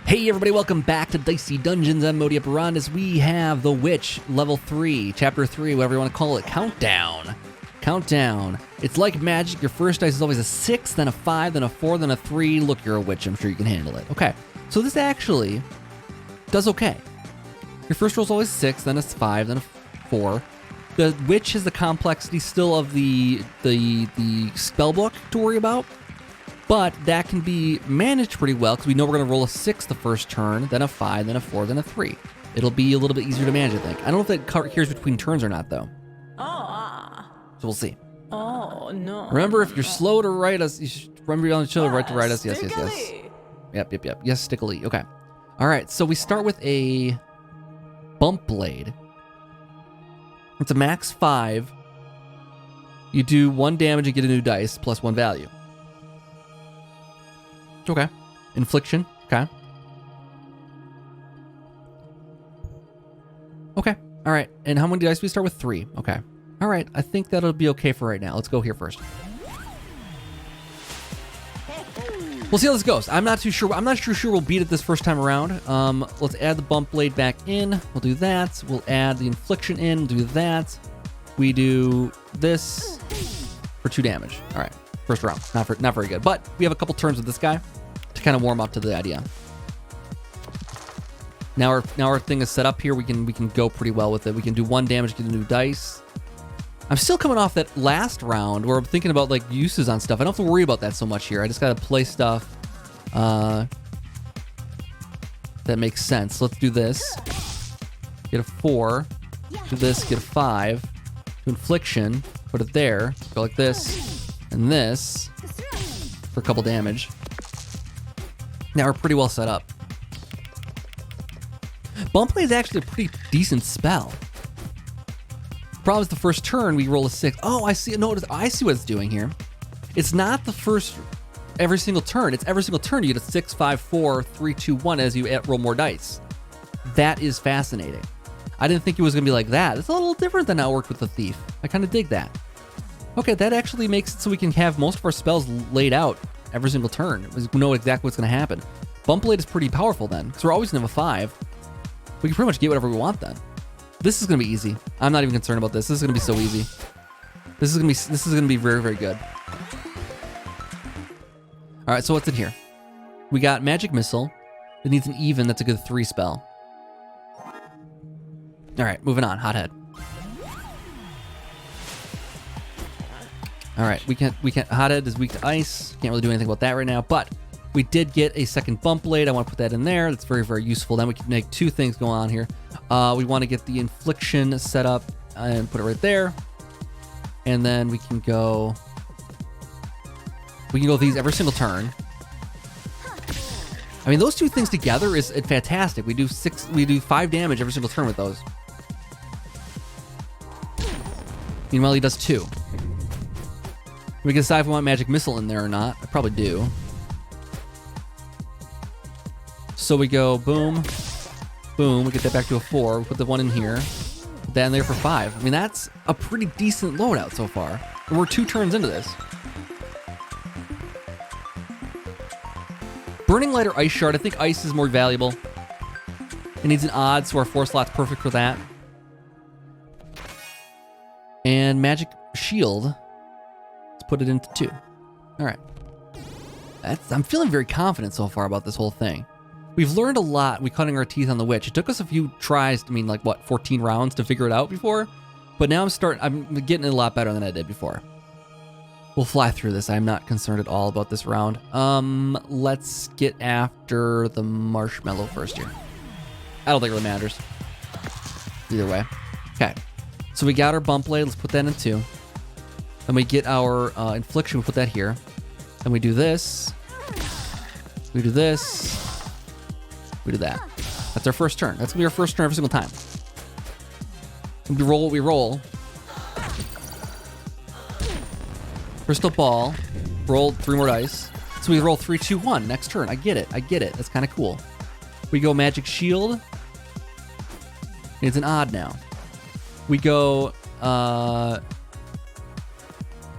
Hey everybody, welcome back to Dicey Dungeons. I'm Modi Operandus. We have The Witch, Level 3, Chapter 3, whatever you want to call it. Countdown. Countdown. It's like magic. Your first dice is always a 6, then a 5, then a 4, then a 3. Look, you're a witch. I'm sure you can handle it. Okay, so this actually does okay. Your first roll is always 6, then a 5, then a 4. The witch has the complexity still of the spell book to worry about. But that can be managed pretty well because we know we're going to roll a 6 the first turn, then a 5, then a 4, then a 3. It'll be a little bit easier to manage, I think. I don't know if that cares between turns or not, though. So we'll see. Oh, no. Remember, if you're slow to write us, you should remember on the show to write us. Yes. Yep. Yes, stickily. Okay. All right, so we start with a bump blade. It's a max 5. You do 1 damage and get a new dice plus 1 value. Okay. Infliction. Okay. Okay. All right. And how many dice do we start with? 3. Okay. All right. I think that'll be okay for right now. Let's go here first. We'll see how this goes. I'm not too sure. I'm not sure we'll beat it this first time around. Let's add the bump blade back in. We'll do that. We'll add the infliction in. We'll do that. We do this for 2 damage. All right. First round. Not very good. But we have a couple turns with this guy to kind of warm up to the idea. Now our thing is set up here. We can go pretty well with it. We can do 1 damage, get a new dice. I'm still coming off that last round where I'm thinking about like uses on stuff. I don't have to worry about that so much here. I just gotta play stuff that makes sense. Let's do this. Get a 4. Do this. Get a 5. Do infliction. Put it there. Go like this and this for a couple damage. Now we're pretty well set up. Bump blade is actually a pretty decent spell. Problem is the first turn we roll a 6. Oh, I see. No, I see what it's doing here. It's not the first every single turn. It's every single turn you get a 6, 5, 4, 3, 2, 1 as you roll more dice. That is fascinating. I didn't think it was gonna be like that. It's a little different than how it worked with the thief. I kind of dig that. Okay, that actually makes it so we can have most of our spells laid out every single turn. We know exactly what's going to happen. Bump blade is pretty powerful then, because we're always going to have a 5. We can pretty much get whatever we want then. This is going to be easy. I'm not even concerned about this. This is going to be so easy. This is going to be very, very good. All right, so what's in here? We got magic missile. It needs an even. That's a good 3 spell. All right, moving on. Hothead. All right, we can't. Hothead is weak to ice. Can't really do anything about that right now, but we did get a second bump blade. I want to put that in there. That's very, very useful. Then we can make 2 things go on here. We want to get the infliction set up and put it right there. And then we can go with these every single turn. I mean, those 2 things together is fantastic. We do 5 damage every single turn with those. Meanwhile, he does 2. We can decide if we want magic missile in there or not. I probably do. So we go boom, boom. We get that back to a 4. We put the 1 in here. Put that in there for 5. I mean, that's a pretty decent loadout so far. And we're 2 turns into this. Burning Light or Ice Shard. I think ice is more valuable. It needs an odd, so our 4 slot's perfect for that. And magic shield. Put it into 2. All right. I'm feeling very confident so far about this whole thing. We've learned a lot. We're cutting our teeth on the witch. It took us a few tries. I mean, like what, 14 rounds to figure it out before. But now I'm getting it a lot better than I did before. We'll fly through this. I'm not concerned at all about this round. Let's get after the marshmallow first here. I don't think it really matters. Either way. Okay. So we got our bump blade. Let's put that in 2. Then we get our infliction, we put that here. Then we do this. We do this. We do that. That's our first turn. That's gonna be our first turn every single time. We roll what we roll. Crystal ball. Roll 3 more dice. So we roll 3, 2, 1 next turn. I get it. That's kind of cool. We go magic shield. It's an odd now. We go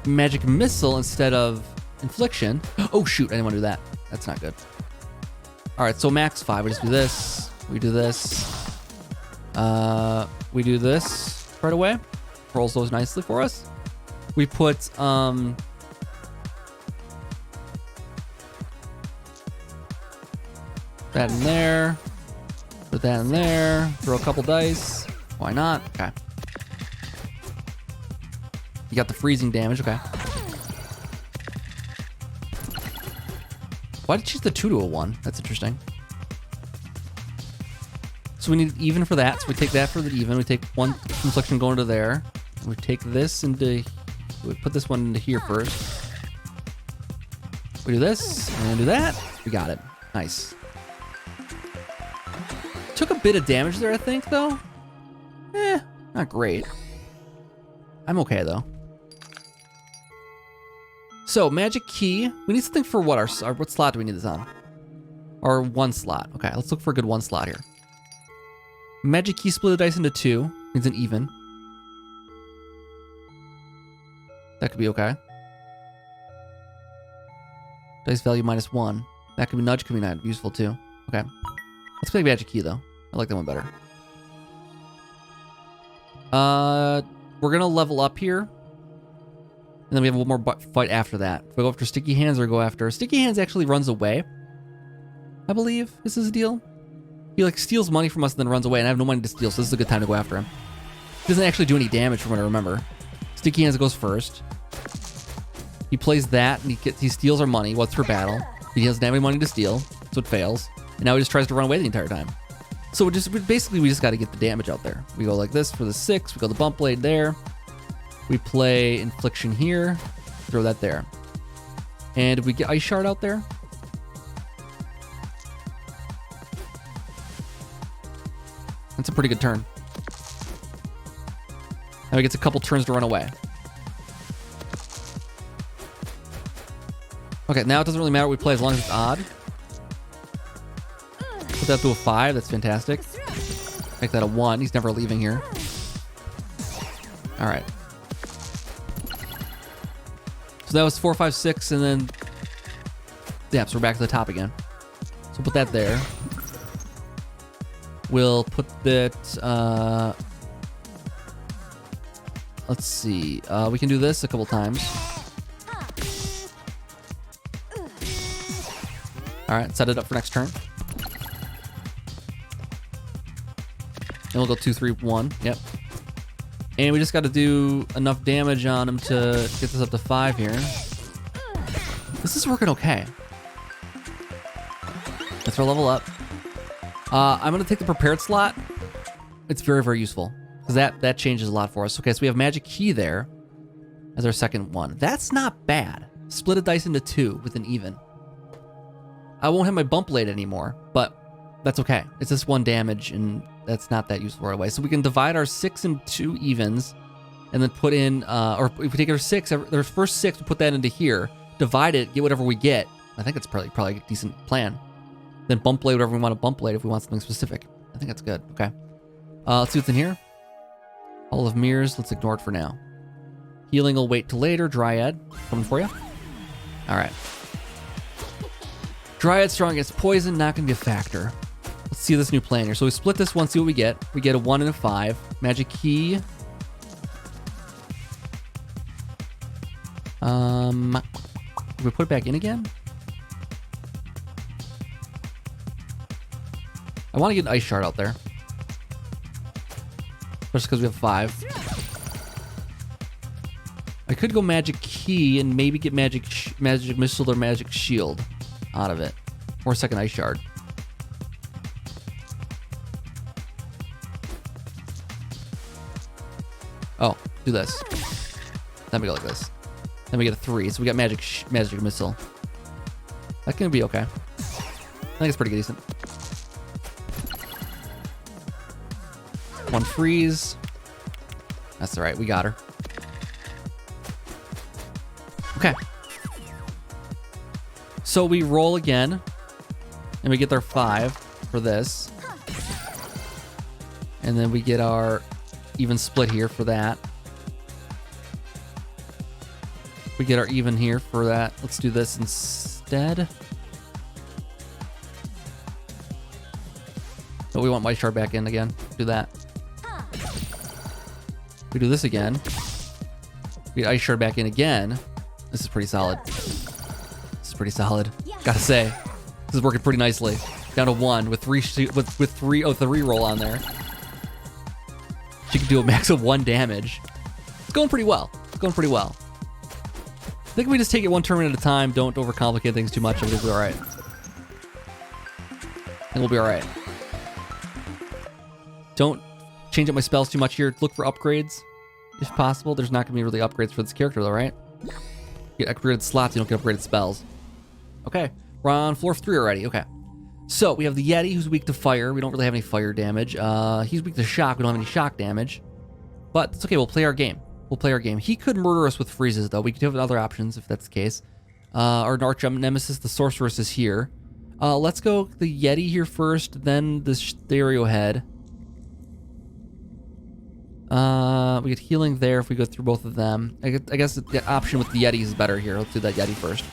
magic missile instead of infliction. Oh shoot, I didn't want to do that. That's not good. All right, so max 5. We just do this. We do this. We do this right away. Rolls those nicely for us. We put that in there. Put that in there. Throw a couple dice. Why not? Okay. You got the freezing damage. Okay. Why did you choose the 2 to a 1? That's interesting. So we need even for that. So we take that for the even. We take 1 infliction going to there. We take this into... We put this one into here first. We do this and do that. We got it. Nice. Took a bit of damage there, I think, though. Not great. I'm okay, though. So, magic key. We need something for what? What slot do we need this on? Or 1 slot. Okay, let's look for a good 1 slot here. Magic key, split the dice into 2. Means an even. That could be okay. Dice value -1. That could be nudge, could be not useful too. Okay. Let's play magic key though. I like that one better. We're gonna level up here. And then we have one more fight after that. If we go after Sticky Hands or go after... Sticky Hands actually runs away. I believe this is the deal. He like steals money from us and then runs away, and I have no money to steal, so this is a good time to go after him. He doesn't actually do any damage from what I remember. Sticky Hands goes first. He plays that, and he steals our money. What's for battle? He doesn't have any money to steal, so it fails. And now he just tries to run away the entire time. So we just got to get the damage out there. We go like this for the 6. We go the Bump Blade there. We play Infliction here. Throw that there. And if we get Ice Shard out there. That's a pretty good turn. Now he gets a couple turns to run away. Okay, now it doesn't really matter what we play as long as it's odd. Put that to a 5. That's fantastic. Make that a 1. He's never leaving here. All right. So that was 4, 5, 6, and then... Yeah, so we're back to the top again. So put that there. We'll put that... let's see. We can do this a couple times. All right, set it up for next turn. And we'll go 2, 3, 1. Yep. And we just got to do enough damage on him to get this up to 5 here. This is working okay. Let's level up. I'm going to take the prepared slot. It's very, very useful because that changes a lot for us. Okay, so we have Magic Key there as our second one. That's not bad. Split a dice into 2 with an even. I won't have my Bump Blade anymore, but that's okay. It's just 1 damage, and that's not that useful right away. So we can divide our 6 and 2 evens, and then put in, or if we take our 6, their first 6, we put that into here, divide it, get whatever we get. I think it's probably a decent plan. Then Bump Blade whatever we want to Bump Blade if we want something specific. I think that's good. Okay. Let's see what's in here. Hall of Mirrors. Let's ignore it for now. Healing will wait till later. Dryad coming for you. All right. Dryad strong against poison, not going to be a factor. Let's see this new plan here. So we split this one, see what we get. We get a 1 and a 5. Magic Key. Do we put it back in again? I want to get an Ice Shard out there. Just because we have 5. I could go Magic Key and maybe get Magic Missile or Magic Shield out of it. Or second Ice Shard. Oh, do this. Then we go like this. Then we get a 3. So we got Magic Missile. That can be okay. I think it's pretty decent. 1 freeze. That's all right. We got her. Okay. So we roll again, and we get our 5 for this. And then we get our even split here for that. We get our even here for that. Let's do this instead. So we want Ice Shard back in again. Do that. We do this again. We get Ice Shard back in again. This is pretty solid. This is pretty solid. Gotta say, this is working pretty nicely. Down to 1 with three reroll on there. She can do a max of 1 damage. It's going pretty well. It's going pretty well. I think if we just take it one turn at a time, don't overcomplicate things too much, it'll be all right. I think we'll be all right. Don't change up my spells too much here. Look for upgrades, if possible. There's not going to be really upgrades for this character, though, right? You get upgraded slots, you don't get upgraded spells. Okay, we're on floor 3 already. Okay. So we have the Yeti, who's weak to fire. We don't really have any fire damage. He's weak to shock. We don't have any shock damage. But it's okay. We'll play our game. We'll play our game. He could murder us with freezes, though. We could have other options if that's the case. Our arch nemesis, the sorceress, is here. Let's go the Yeti here first, then the stereo head. We get healing there if we go through both of them. I guess the option with the Yeti is better here. Let's do that Yeti first.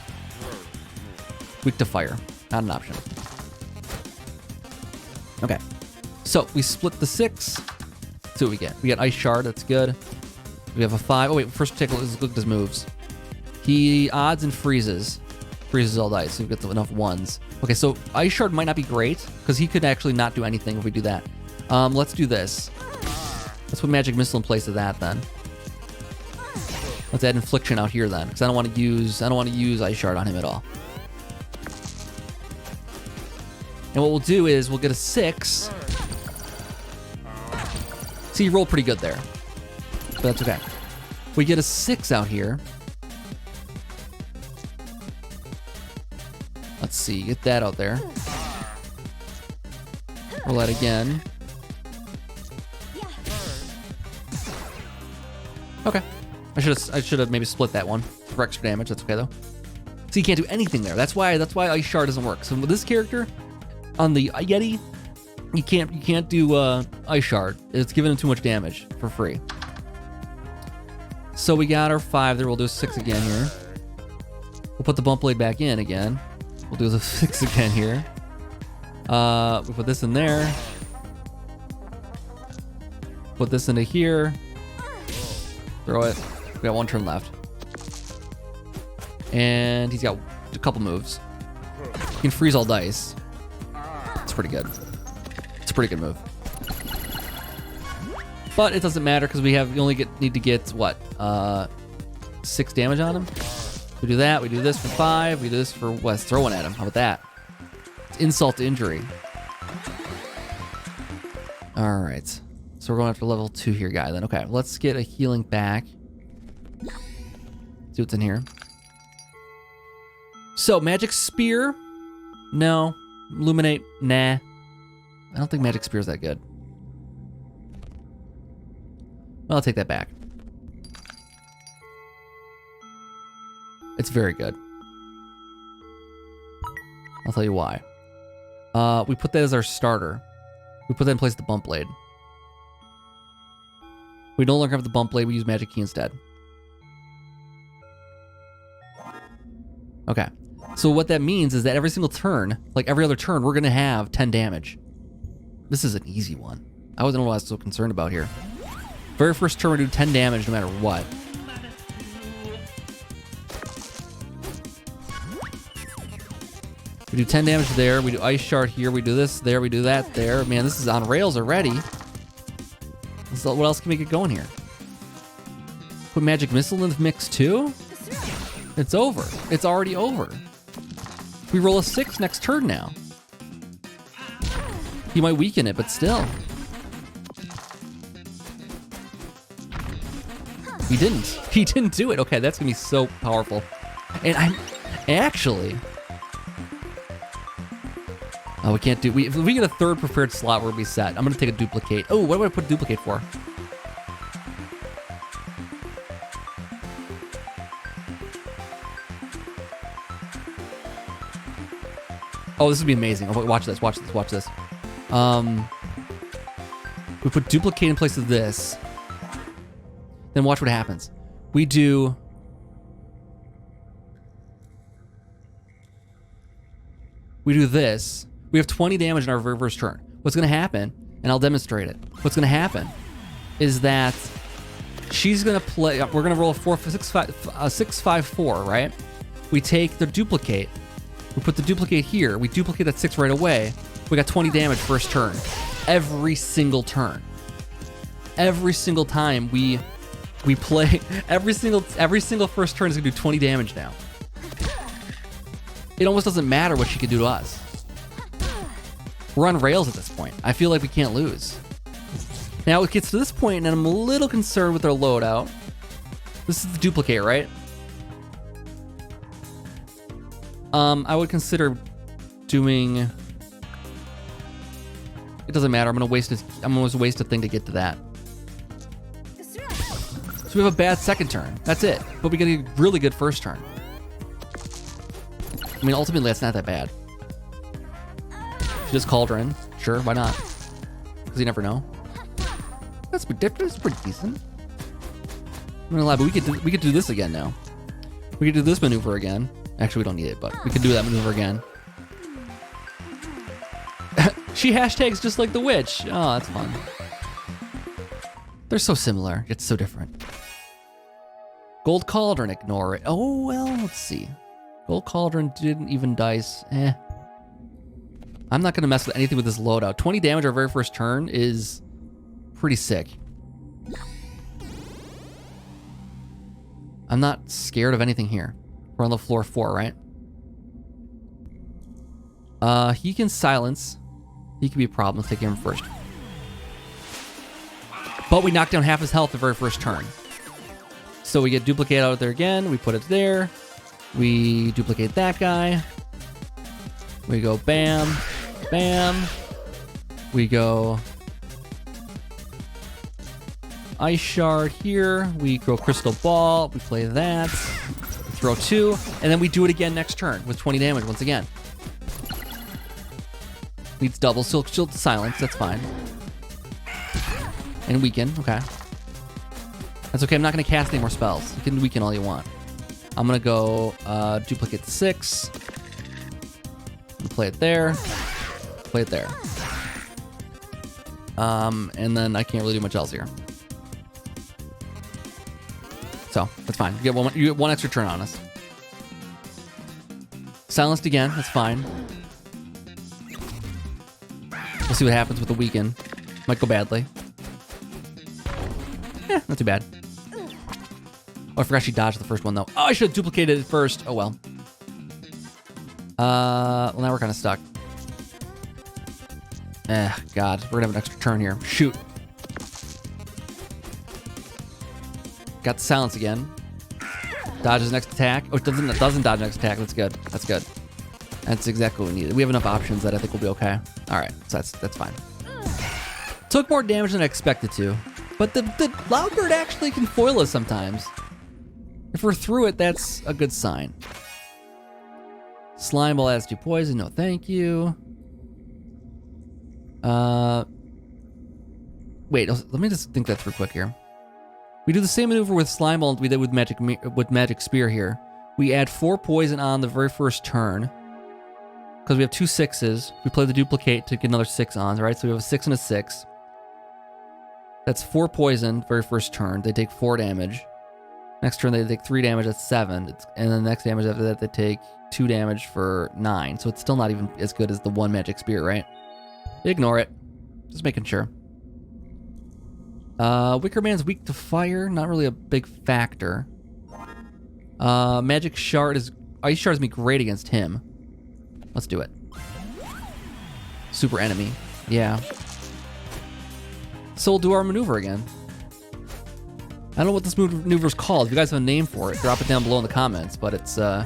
Weak to fire. Not an option. Okay. So we split the 6. Let's see what we get. We get Ice Shard. That's good. We have a 5. Oh, wait. First, look at his moves. He odds and freezes. Freezes all dice. So we get enough 1s. Okay, so Ice Shard might not be great because he could actually not do anything if we do that. Let's do this. Let's put Magic Missile in place of that then. Let's add Infliction out here then, because I don't want to use Ice Shard on him at all. And what we'll do is we'll get a 6. See, you rolled pretty good there, but that's okay. We get a 6 out here. Let's see, get that out there. Roll that again. Okay. I should have maybe split that one for extra damage. That's okay though. So you can't do anything there. That's why Ice Shard doesn't work. So with this character, on the Yeti, you can't do Ice Shard. It's giving him too much damage for free. So we got our 5 there. We'll do a 6 again here. We'll put the bump blade back in again. We'll do the 6 again here. We put this in there. Put this into here. Throw it. We got 1 turn left. And he's got a couple moves. He can freeze all dice. It's pretty good. It's a pretty good move. But it doesn't matter because we only need to get what? 6 damage on him. We do that. We do this for 5. We do this for what? Let's throw one at him. How about that? It's insult to injury. All right. So we're going after level 2 here, guy. Then okay, let's get a healing back. See what's in here. So Magic Spear, no. Illuminate, nah. I don't think Magic Spear is that good. Well, I'll take that back. It's very good. I'll tell you why. We put that as our starter. We put that in place of the bump blade. We no longer have the bump blade, we use Magic Key instead. Okay. So what that means is that every single turn, like every other turn, we're going to have 10 damage. This is an easy one. I don't know what I was so concerned about here. Very first turn, we do 10 damage no matter what. We do 10 damage there, we do Ice Shard here, we do this there, we do that there. Man, this is on rails already. So what else can we get going here? Put Magic Missile in the mix too? It's over. It's already over. We roll a 6 next turn now. He might weaken it, but still. He didn't. He didn't do it. Okay, that's gonna be so powerful. And I'm actually... Oh, we can't do... If we get a 3rd prepared slot, we're gonna be set. I'm gonna take a duplicate. Oh, what do I put duplicate for? Oh, this would be amazing. Oh, watch this, watch this, watch this. We put duplicate in place of this. Then watch what happens. We do... We do this. We have 20 damage in our very first turn. what's going to happen, and I'll demonstrate it. What's going to happen is that she's going to play, we're going to roll a 6, 5, 4, right? We take the duplicate. We put the duplicate here. We duplicate that 6 right away. We got 20 damage first turn. Every single turn. Every single time we play, every single first turn is gonna do 20 damage now. It almost doesn't matter what she can do to us. We're on rails at this point. I feel like we can't lose. Now it gets to this point, and I'm a little concerned with our loadout. This is the duplicate, right? I would consider doing. It doesn't matter. I'm gonna waste a thing to get to that. So we have a bad second turn. That's it. But we get a really good first turn. I mean, ultimately, that's not that bad. Just Cauldron. Sure, why not? Because you never know. That's pretty decent. I'm gonna lie, but we could do this again now. We could do this maneuver again. Actually, we don't need it, but we could do that maneuver again. She hashtags just like the witch. Oh, that's fun. They're so similar, yet so different. Gold Cauldron, ignore it. Oh, well, let's see. Gold Cauldron didn't even dice. I'm not gonna mess with anything with this loadout. 20 damage our very first turn is pretty sick. I'm not scared of anything here. We're on the floor 4, right? He can silence. He could be a problem. Let's take him first. But we knock down half his health the very first turn. So we get duplicate out there again. We put it there. We duplicate that guy. We go bam, bam. We go Ice Shard here. We go Crystal Ball. We play that. We throw 2. And then we do it again next turn with 20 damage once again. Needs double Silk Shield to silence. That's fine. And weaken. Okay. That's okay. I'm not going to cast any more spells. You can weaken all you want. I'm going to go duplicate 6. Play it there. Play it there. And then I can't really do much else here. So, that's fine. You get one extra turn on us. Silenced again. That's fine. We'll see what happens with the weaken. Might go badly. Yeah, not too bad. Oh, I forgot she dodged the first one, though. Oh, I should have duplicated it first. Oh, well. Well, now we're kind of stuck. God. We're going to have an extra turn here. Shoot. Got the silence again. Dodges next attack. Oh, it doesn't dodge next attack. That's good. That's good. That's exactly what we needed. We have enough options that I think we'll be okay. All right, so that's fine. Took more damage than I expected to, but the Loudbird actually can foil us sometimes. If we're through it, that's a good sign. Slime Ball adds 2 poison. No, thank you. Wait, let me just think that through quick here. We do the same maneuver with Slime Ball we did with Magic Spear here. We add 4 poison on the very first turn. Because we have 2 6s. We play the duplicate to get another 6 on, right? So we have a 6 and a 6. That's 4 poison, very first turn. They take 4 damage. Next turn, they take 3 damage, that's 7. And then the next damage after that, they take 2 damage for 9. So it's still not even as good as the 1 Magic Spear, right? Ignore it. Just making sure. Wicker Man's weak to fire. Not really a big factor. Magic Shard is... Ice Shard is going to be great against him. Let's do it. Super enemy. Yeah. So we'll do our maneuver again. I don't know what this maneuver is called. If you guys have a name for it, drop it down below in the comments. But it's, I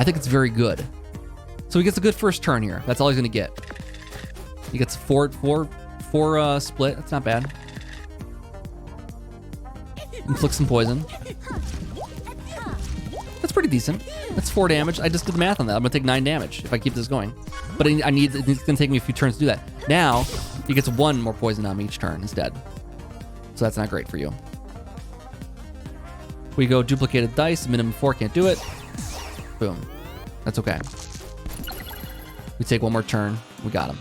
think it's very good. So he gets a good first turn here. That's all he's going to get. He gets 4 split. That's not bad. Inflict some poison. That's pretty decent. That's 4 damage. I just did the math on that. I'm gonna take 9 damage if I keep this going. But it's gonna take me a few turns to do that. Now, he gets 1 more poison on me each turn instead. So that's not great for you. We go duplicated dice, minimum 4, can't do it. Boom. That's okay. We take 1 more turn. We got him.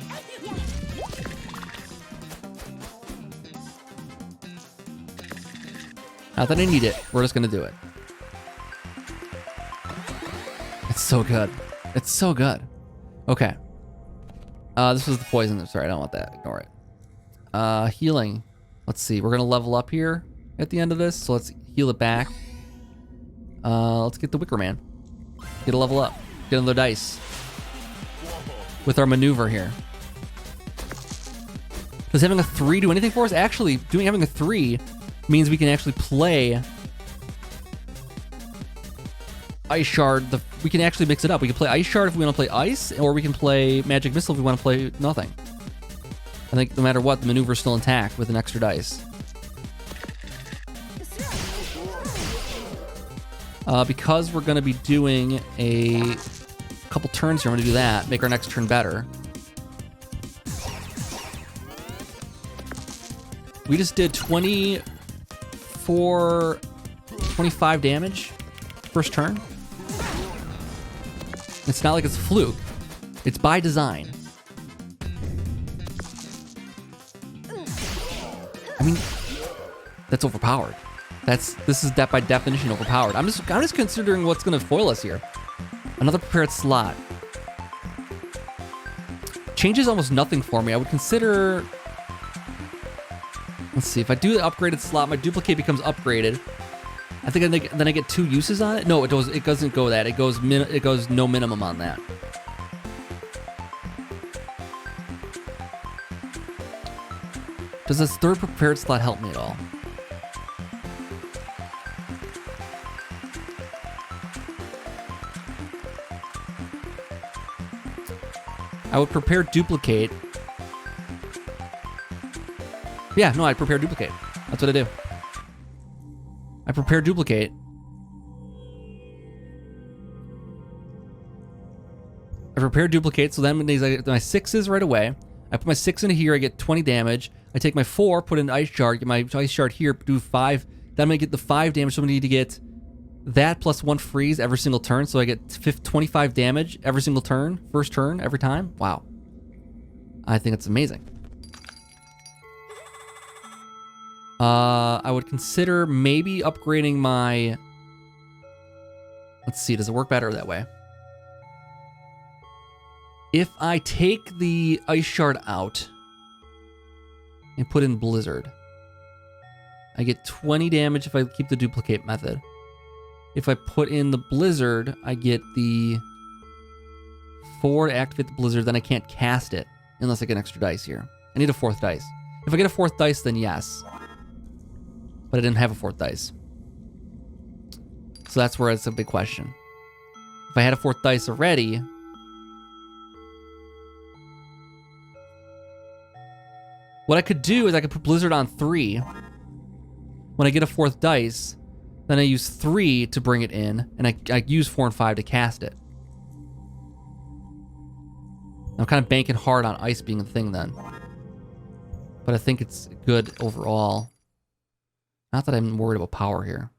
Not that I need it. We're just gonna do it. It's so good. It's so good. Okay. This was the poison. Sorry, I don't want that. Ignore it. Healing. Let's see. We're gonna level up here at the end of this, so let's heal it back. Let's get the Wicker Man. Get a level up. Get another dice. With our maneuver here. Does having a 3 do anything for us? Actually, having a 3 means we can actually play Ice Shard. We can actually mix it up. We can play Ice Shard if we want to play Ice, or we can play Magic Missile if we want to play nothing. I think no matter what, the maneuver is still intact with an extra dice. Because we're going to be doing a couple turns here, I'm going to do that. Make our next turn better. We just did 25 damage first turn. It's not like it's a fluke. It's by design. I mean, that's overpowered. This is by definition overpowered. I'm just considering what's going to foil us here. Another prepared slot. Changes almost nothing for me. I would consider. Let's see. If I do the upgraded slot, my duplicate becomes upgraded. I think then I get 2 uses on it. No, it doesn't go that. It goes no minimum on that. Does this third prepared slot help me at all? I would prepare duplicate. Yeah, no, I prepare duplicate. That's what I do. I prepare duplicate. I prepare duplicate, so that means I get my 6s right away. I put my 6 into here, I get 20 damage. I take my 4, put in Ice Shard, get my Ice Shard here, do 5. Then I'm going to get the 5 damage, so I'm going to need to get that plus 1 freeze every single turn, so I get 25 damage every single turn, first turn, every time. Wow. I think it's amazing. I would consider maybe upgrading my... Let's see, does it work better that way? If I take the Ice Shard out and put in Blizzard, I get 20 damage if I keep the duplicate method. If I put in the Blizzard, I get the 4 to activate the Blizzard, then I can't cast it unless I get an extra dice here. I need a 4th dice. If I get a 4th dice, then yes. But I didn't have a 4th dice. So that's where it's a big question. If I had a 4th dice already... What I could do is I could put Blizzard on 3. When I get a 4th dice, then I use 3 to bring it in, and I use 4 and 5 to cast it. I'm kind of banking hard on Ice being the thing then. But I think it's good overall. Not that I'm worried about power here.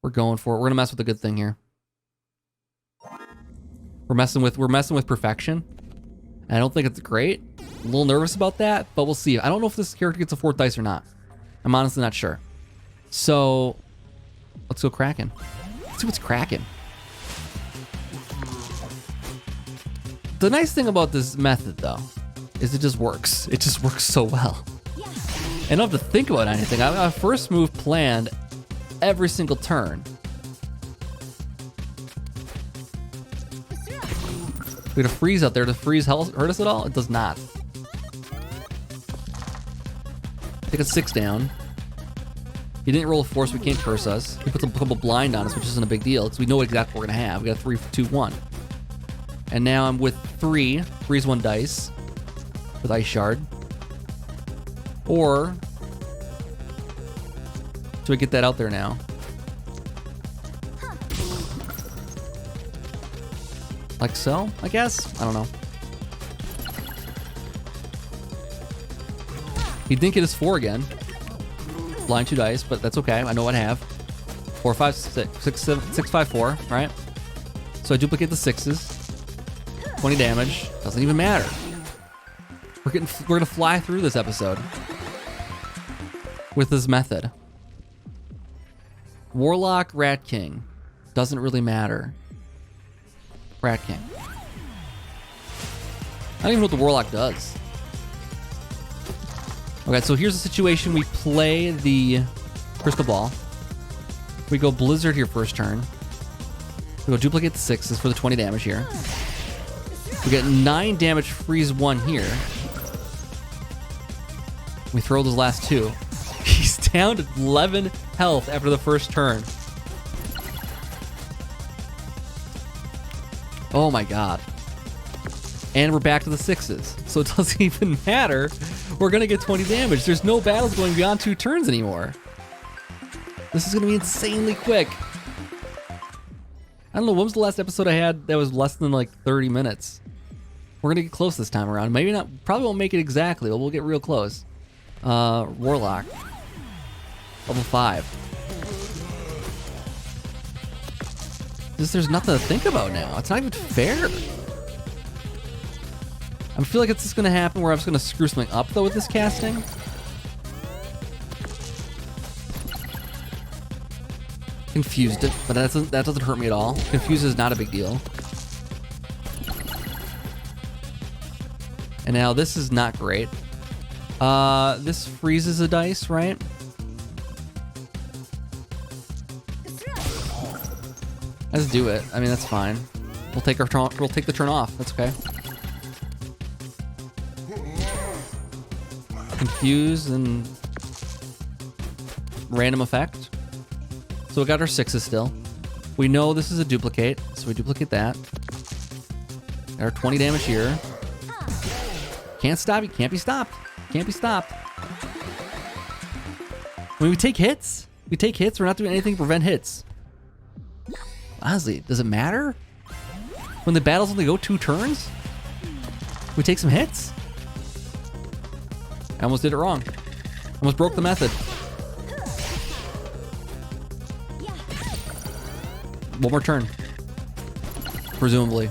We're going for it. We're gonna mess with a good thing here. We're messing with perfection. And I don't think it's great. I'm a little nervous about that, but we'll see. I don't know if this character gets a 4th dice or not. I'm honestly not sure. So let's go Kraken. Let's see what's cracking. The nice thing about this method though is it just works. It just works so well. I don't have to think about anything. I have a first move planned every single turn. We got a freeze out there. Does freeze hurt us at all? It does not. Take a 6 down. He didn't roll a 4, so we can't curse us. He puts a couple blind on us, which isn't a big deal, because we know exactly what we're gonna have. We got a 3, 2, 1. And now I'm with 3. Freeze 1 dice with Ice Shard. Or do I get that out there now? Like so, I guess? I don't know. He didn't get his 4 again. Blind 2 dice, but that's okay. I know what I have. 4, 5, 6, 6, 7, 6, 5, 4, right? So I duplicate the 6s. 20 damage. Doesn't even matter. We're gonna fly through this episode with this method. Warlock, Rat King. Doesn't really matter. Rat King. I don't even know what the Warlock does. Okay, so here's the situation. We play the Crystal Ball. We go Blizzard here first turn. We go duplicate the 6s for the 20 damage here. We get 9 damage, freeze 1 here. We throw those last 2. He's down to 11 health after the first turn. Oh my god. And we're back to the 6s. So it doesn't even matter. We're going to get 20 damage. There's no battles going beyond 2 turns anymore. This is going to be insanely quick. I don't know, what was the last episode I had that was less than like 30 minutes? We're going to get close this time around. Maybe not, probably won't make it exactly, but we'll get real close. Warlock. Level 5. There's nothing to think about now. It's not even fair. I feel like it's just going to happen where I'm just going to screw something up, though, with this casting. Confused it, but that doesn't hurt me at all. Confused is not a big deal. And now this is not great. This freezes a dice, right? Let's do it. I mean, that's fine. We'll take the turn off. That's okay. Confuse and random effect. So we got our 6s still. We know this is a duplicate, so we duplicate that. Got our 20 damage here. Can't stop you. Can't be stopped. Can't be stopped. When we take hits, we're not doing anything to prevent hits. Honestly, does it matter? When the battles only go 2 turns? We take some hits? I almost did it wrong. Almost broke the method. One more turn. Presumably.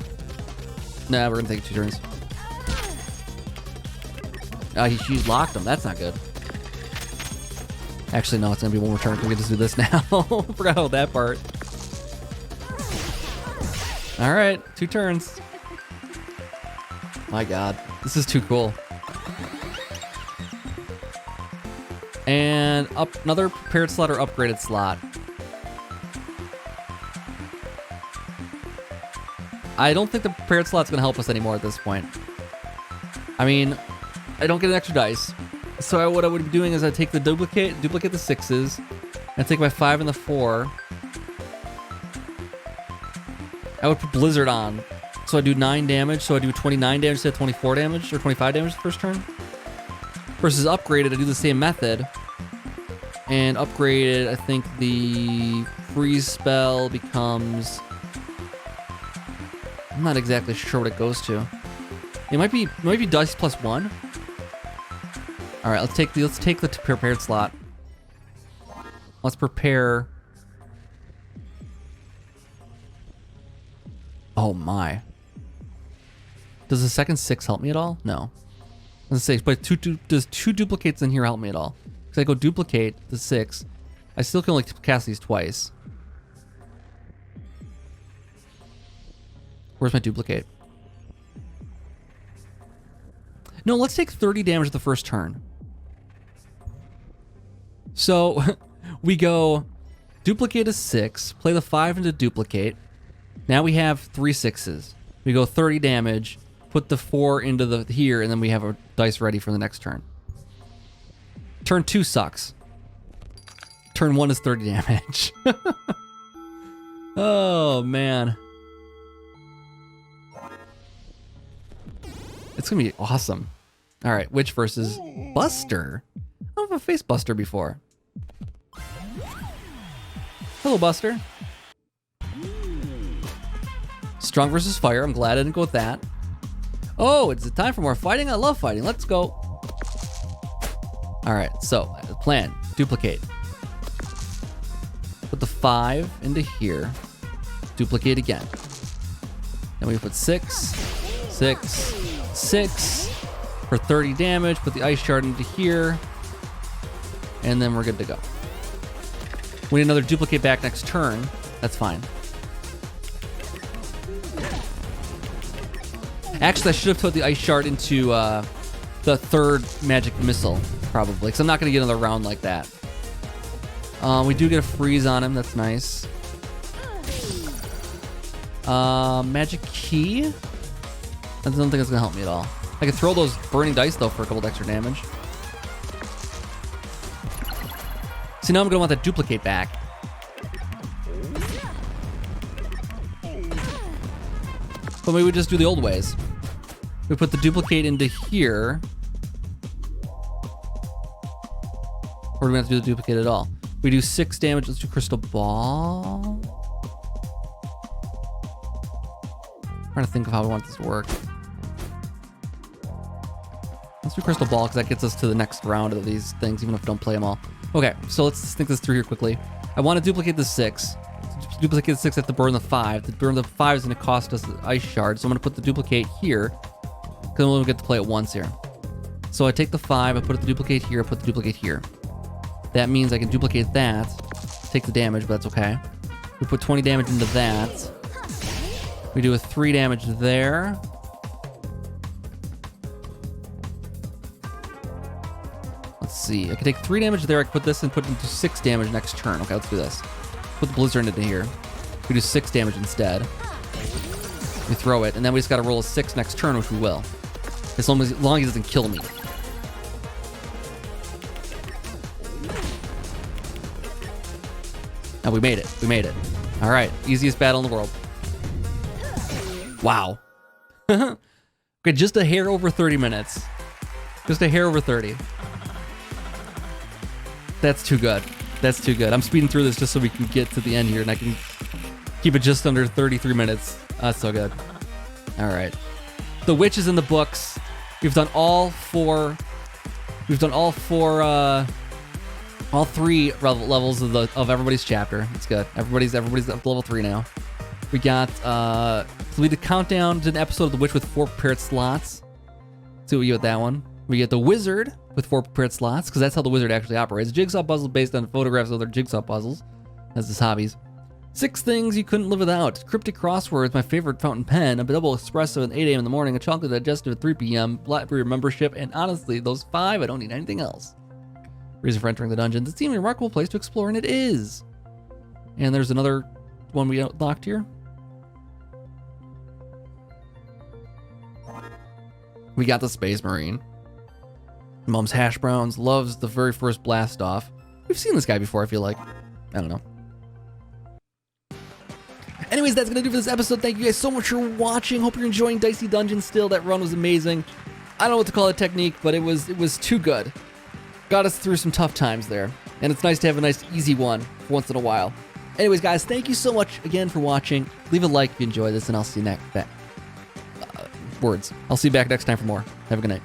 Nah, we're gonna take 2 turns. She locked him. That's not good. Actually, no, it's gonna be one more turn. We can just do this now. Forgot about that part. All right, 2 turns. My god, this is too cool. And up another prepared slot or upgraded slot. I don't think the prepared slot's gonna help us anymore at this point. I mean, I don't get an extra dice. So what I would be doing is I'd take the duplicate the 6s, and take my 5 and the 4. I would put Blizzard on. So I do 9 damage, so I do 29 damage instead of 24 damage, or 25 damage the first turn. Versus upgraded, I do the same method. And upgraded, I think the freeze spell becomes... I'm not exactly sure what it goes to. It might be dice plus 1. All right, let's take the prepared slot. Let's prepare. Oh my. Does the second 6 help me at all? No. Let's say, but does 2 duplicates in here help me at all? Because I go duplicate the 6. I still can only cast these twice. Where's my duplicate? No, let's take 30 damage the first turn. So we go duplicate a 6, play the 5 into duplicate. Now we have 3 6s. We go 30 damage, put the 4 into the here, and then we have a dice ready for the next turn. Turn 2 sucks. Turn 1 is 30 damage. Oh man. It's gonna be awesome. All right, Witch versus Buster. I don't have faced Buster before. Hello, Buster. Strong versus Fire. I'm glad I didn't go with that. Oh, it's time for more fighting. I love fighting. Let's go. All right, so plan. Duplicate. Put the 5 into here. Duplicate again. Then we put 6, 6, 6. for 30 damage. Put the ice shard into here. And then we're good to go. We need another duplicate back next turn. That's fine. Actually, I should have put the ice shard into the third magic missile, probably, because I'm not going to get another round like that. We do get a freeze on him. That's nice. Magic key? I don't think it's going to help me at all. I can throw those burning dice, though, for a couple of extra damage. See, now I'm going to want that duplicate back. But maybe we just do the old ways. We put the duplicate into here. Or do we have to do the duplicate at all? We do 6 damage. Let's do Crystal Ball. I'm trying to think of how I want this to work. Let's do Crystal Ball because that gets us to the next round of these things, even if we don't play them all. Okay, so let's think this through here quickly. I want to duplicate the 6. To duplicate the 6, I have to burn the 5. To burn the 5 is going to cost us the ice shard, so I'm going to put the duplicate here. Because we'll get to play it once here. So I take the 5, I put the duplicate here, I put the duplicate here. That means I can duplicate that, take the damage, but that's okay. We put 20 damage into that. We do a 3 damage there. Let's see, I can take 3 damage there, I can put this and put it into 6 damage next turn. Okay, let's do this. Put the blizzard into here. We do 6 damage instead. We throw it, and then we just gotta roll a 6 next turn, which we will. As long as it doesn't kill me. Now we made it. We made it. All right. Easiest battle in the world. Wow. Okay, just a hair over 30 minutes. Just a hair over 30. That's too good. That's too good. I'm speeding through this just so we can get to the end here, and I can keep it just under 33 minutes. That's so good. All right. The witch is in the books. We've done all 4. We've done all 3 levels of everybody's chapter. It's good. Everybody's up to level 3 now. We got so we did countdown to an episode of the witch with 4 prepared slots. See what we get with that one. We get the wizard with 4 prepared slots because that's how the wizard actually operates. Jigsaw puzzle based on photographs of other jigsaw puzzles. That's his hobbies. 6 things you couldn't live without. Cryptic crosswords, my favorite fountain pen, a double espresso at 8 a.m. in the morning, a chocolate digestive at 3 p.m., Blackberry membership, and honestly, those 5, I don't need anything else. Reason for entering the dungeons. It seems a remarkable place to explore, and it is. And there's another one we unlocked here. We got the Space Marine. Mom's hash browns, loves the very first blast off. We've seen this guy before, I feel like. I don't know. Anyways, that's going to do for this episode. Thank you guys so much for watching. Hope you're enjoying Dicey Dungeons still. That run was amazing. I don't know what to call it technique, but it was too good. Got us through some tough times there. And it's nice to have a nice, easy one for once in a while. Anyways, guys, thank you so much again for watching. Leave a like if you enjoyed this, and I'll see you next time. I'll see you back next time for more. Have a good night.